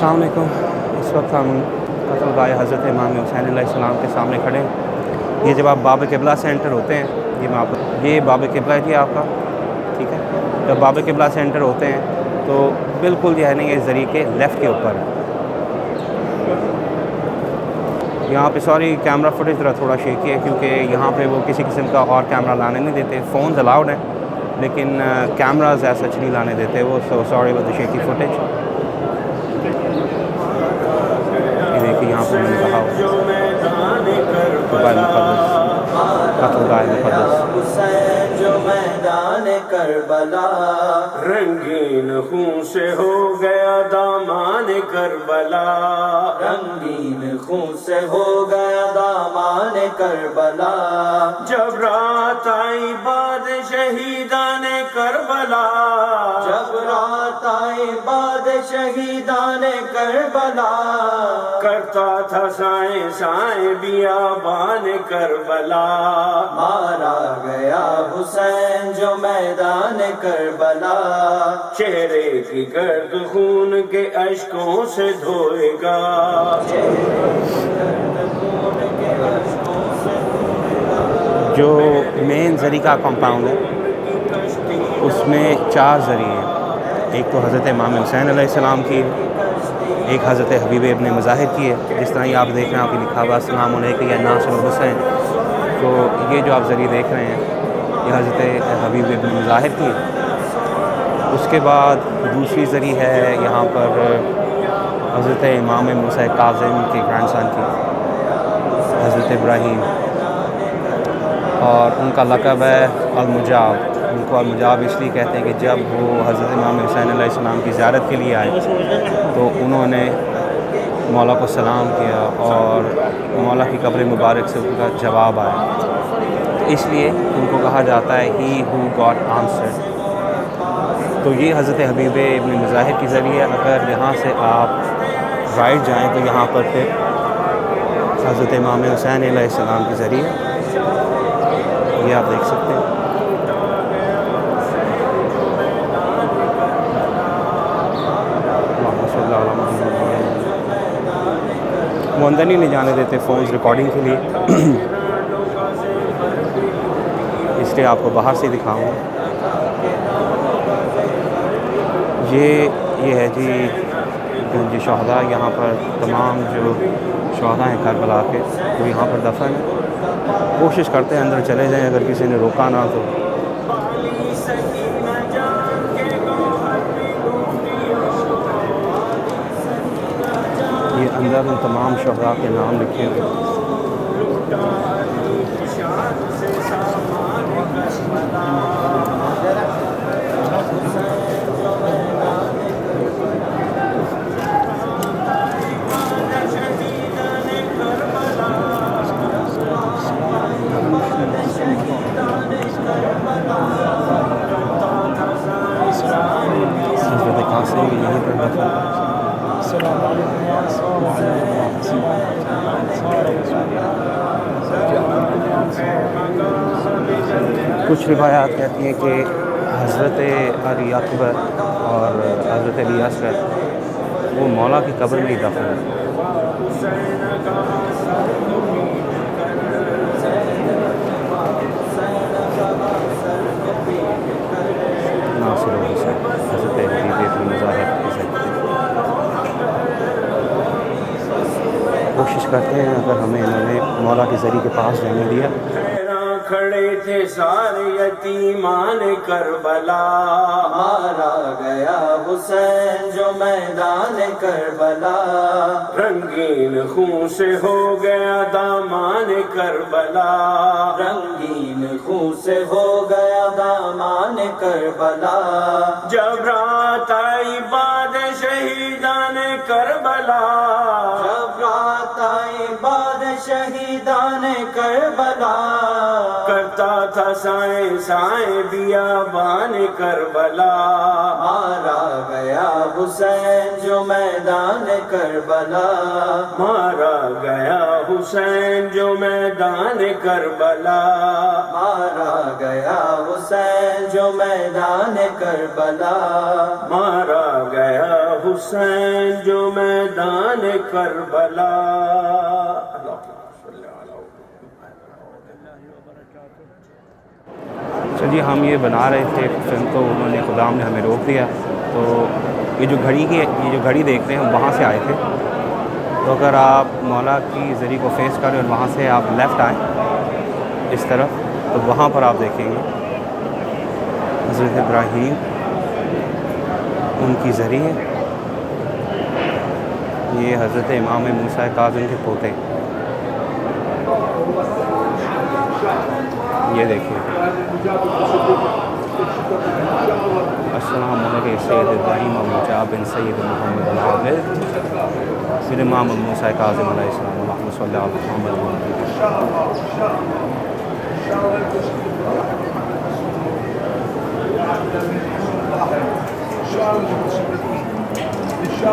अस्सलाम वालेकुम। इस वक्त हम कत्लगाह हज़रत इमाम हुसैन अलैहिस्सलाम के सामने खड़े हैं। ये जब आप बाब क़िबला से एंटर होते हैं, ये बाब क़िबला है जी आपका, ठीक है। जब बाब क़िबला से एंटर होते हैं तो बिल्कुल जो है ना ये ज़री के लेफ़्ट के ऊपर है। यहाँ पे सॉरी कैमरा फुटेज ज़रा थोड़ा शेकी है क्योंकि यहाँ पे वो किसी किस्म का और कैमरा लाने नहीं देते। फ़ोन अलाउड है लेकिन कैमराज ऐसा नहीं लाने देते वो। So sorry with the shaky footage. ये देखिए यहाँ पर मैंने कहा करबला रंगीन खून से हो गया दामान करबला, रंगीन खून से हो गया दामान करबला। जब रात आई बाद शहीदान करबला, जब रात आई बाद शहीदान करबला। करता था साए साए बियाबान करबला, मारा गया हुसैन जो मैदान करबला। चेहरे की गर्द खून के अश्कों से धोएगा, जो मेन ज़री का कंपाउंड है उसमें 4 ज़री हैं। एक तो हज़रत इमाम हुसैन अलैहिस्सलाम की, एक हज़रत हबीब इब्न मज़ाहिर की है, जिस तरह ये आप देख रहे हैं, आप लिखा हुआ अस्सलाम अलैकुम या नासिर हुसैन। तो ये जो आप ज़री देख रहे हैं ये हज़रत हबीब इब्न मज़ाहिर की है। उसके बाद दूसरी ज़री है यहाँ पर हज़रत इमाम मूसा काज़िम के ग्रैंडसन की, हज़रत इब्राहीम, और उनका लक़ब है अल-मुजाब। उनको अल-मुजाब इसलिए कहते हैं कि जब वो हज़रत इमाम हुसैन अलैहिस्सलाम की ज़ियारत के लिए आए तो उन्होंने मौला को सलाम किया और मौला की कब्र मुबारक से उनका जवाब आया, तो इसलिए उनको कहा जाता है ही हु गॉट आंसर। तो ये हज़रत हबीब इब्न मज़ाहिर की ज़रिए। अगर यहाँ से आप राइट जाएँ तो यहाँ पर फिर हज़रत इमाम हुसैन अलैहिस्सलाम के ज़रिए ये आप देख सकते हैं। वो अंदर नहीं जाने देते फ़ोन्स रिकॉर्डिंग के लिए इसलिए आपको बाहर से दिखाऊंगा। ये है जी शहदा। यहाँ पर तमाम जो शहदा हैं करबला के वो यहाँ पर दफन है। कोशिश करते हैं अंदर चले जाएं अगर किसी ने रोका ना तो। ये अंदर उन तमाम शहदा के नाम लिखे हुए हैं। कुछ रिवायात कहती हैं कि हज़रत अली अकबर और हज़रत अली असगर वो मौला की कब्र में ही दफन है। नासिर हुसैन हज़रत हबीब इब्न मज़ाहिर की ज़रिए। कोशिश करते हैं अगर हमें इन्होंने मौला के ज़रिए के पास जाने दिया। खड़े थे सारे यतीमान करबला, मारा गया हुसैन जो मैदान करबला। रंगीन खून से हो गया दामान करबला, रंगीन खून से हो गया दामान करबला। जब रात आई बाद शहीदान करबला, जब रात आई बाद शहीदान करबला। करता था साए साए बियाबान करबला, मारा गया हुसैन जो मैदान करबला। मारा गया हुसैन जो मैदान करबला, मारा गया हुसैन जो मैदान करबला। मारा गया حسین جو میدان کربلا. چلیے ہم یہ بنا رہے تھے فلم تو انہوں نے خدام نے ہمیں روک دیا. تو یہ جو گھڑی دیکھ رہے ہیں ہم وہاں سے آئے تھے. تو اگر آپ مولا کی زری کو فیس کریں اور وہاں سے آپ لیفٹ آئیں اس طرف تو وہاں پر آپ دیکھیں گے حضرت ابراہیم ان کی زری ہے. یہ حضرت امام موسیٰ کاظم کے پوتے. یہ دیکھیں السلام علیکم سید ابراہیم المجاب بن سید محمد العابد پھر امام موسیٰ کاظم علیہ السلام. اللہم صلی علی محمد شاہ